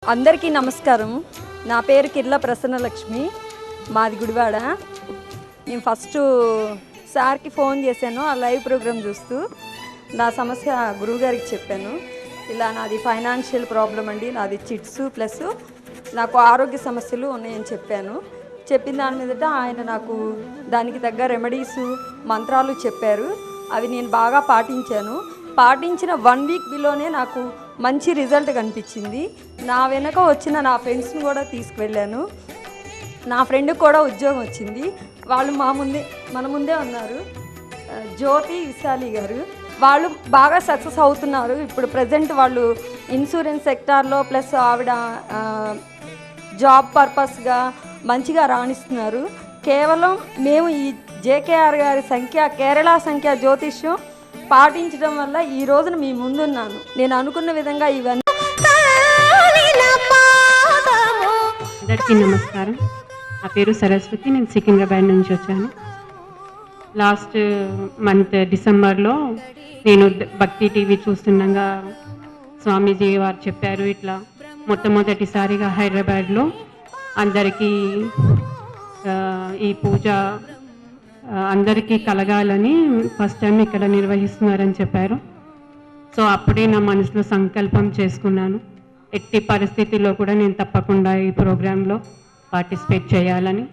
అందరికీ నమస్కారం. నా పేరు కిర్ల ప్రసన్నలక్ష్మి, మాది గుడివాడ. నేను ఫస్ట్ సార్కి ఫోన్ చేశాను ఆ లైవ్ ప్రోగ్రామ్ చూస్తూ. నా సమస్య గురువుగారికి చెప్పాను. ఇలా నాది ఫైనాన్షియల్ ప్రాబ్లం అండి, నాది చిట్స్ ప్లస్ నాకు ఆరోగ్య సమస్యలు ఉన్నాయని చెప్పాను. చెప్పిన దాని మీదట ఆయన నాకు దానికి తగ్గ రెమెడీసు మంత్రాలు చెప్పారు. అవి నేను బాగా పాటించాను. పాటించిన 1 వీక్ బిలోనే నాకు మంచి రిజల్ట్ కనిపించింది. నా వెనక వచ్చిన నా ఫ్రెండ్స్ని కూడా తీసుకువెళ్ళాను. నా ఫ్రెండ్కి కూడా ఉద్యోగం వచ్చింది. వాళ్ళు మన ముందే ఉన్నారు, జ్యోతి విశాలి గారు. వాళ్ళు బాగా సక్సెస్ అవుతున్నారు. ఇప్పుడు ప్రజెంట్ వాళ్ళు ఇన్సూరెన్స్ సెక్టార్లో ప్లస్ ఆవిడ జాబ్ పర్పస్గా మంచిగా రాణిస్తున్నారు. కేవలం మేము ఈ జేకేఆర్ గారి కేరళ సంఖ్య జ్యోతిష్యం పాటించడం వల్ల ఈ రోజున మీ ముందున్నాను. నేను అనుకున్న విధంగా ఇవన్నీ. అందరికీ నమస్కారం. నా పేరు సరస్వతి. నేను సికింద్రాబాద్ నుంచి వచ్చాను. లాస్ట్ మంత్ డిసెంబర్లో నేను భక్తి టీవీ చూస్తుండగా స్వామీజీ వారు చెప్పారు, ఇట్లా మొట్టమొదటిసారిగా హైదరాబాద్లో అందరికీ ఈ పూజ అందరికీ కలగాలని ఫస్ట్ టైం ఇక్కడ నిర్వహిస్తున్నారని చెప్పారు. సో అప్పుడే నా మనసులో సంకల్పం చేసుకున్నాను, ఎట్టి పరిస్థితుల్లో కూడా నేను తప్పకుండా ఈ ప్రోగ్రాంలో పార్టిసిపేట్ చేయాలని.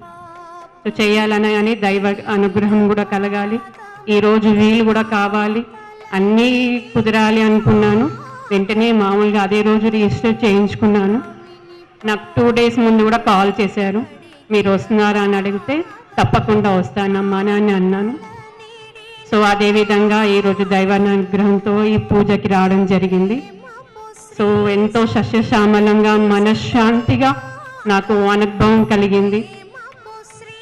సో చేయాలని దైవ అనుగ్రహం కూడా కలగాలి, ఈరోజు వీలు కూడా కావాలి, అన్నీ కుదరాలి అనుకున్నాను. వెంటనే మామూలుగా అదే రోజు రిజిస్టర్ చేయించుకున్నాను. నాకు 2 డేస్ ముందు కూడా కాల్ చేశారు, మీరు వస్తున్నారా అని అడిగితే తప్పకుండా వస్తానమ్మా అని అన్నాను. సో అదేవిధంగా ఈరోజు దైవానుగ్రహంతో ఈ పూజకి రావడం జరిగింది. సో ఎంతో సస్యశ్యామలంగా మనశ్శాంతిగా నాకు అనుభవం కలిగింది.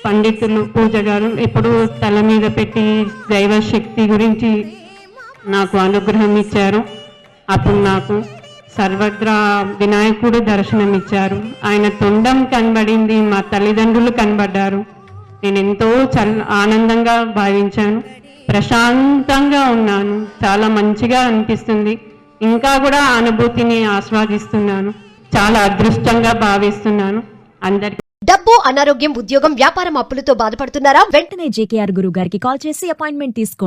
పండితులు పూజ గారు ఎప్పుడు తల మీద పెట్టి దైవశక్తి గురించి నాకు అనుగ్రహం ఇచ్చారు. అప్పుడు నాకు సర్వత్రా వినాయకుడు దర్శనం ఇచ్చారు. ఆయన తొండం కనబడింది, మా తల్లిదండ్రులు కనబడ్డారు. నేను ఎంతో ఆనందంగా భావించాను, ప్రశాంతంగా ఉన్నాను, చాలా మంచిగా అనిపిస్తుంది. ఇంకా కూడా అనుభూతిని ఆస్వాదిస్తున్నాను, చాలా అదృష్టంగా భావిస్తున్నాను. అందరికీ డబ్బు, అనారోగ్యం, ఉద్యోగం, వ్యాపారం, అప్పులతో బాధపడుతున్నారా? వెంటనే జేకేఆర్ గురువు గారికి కాల్ చేసి అపాయింట్మెంట్ తీసుకోండి.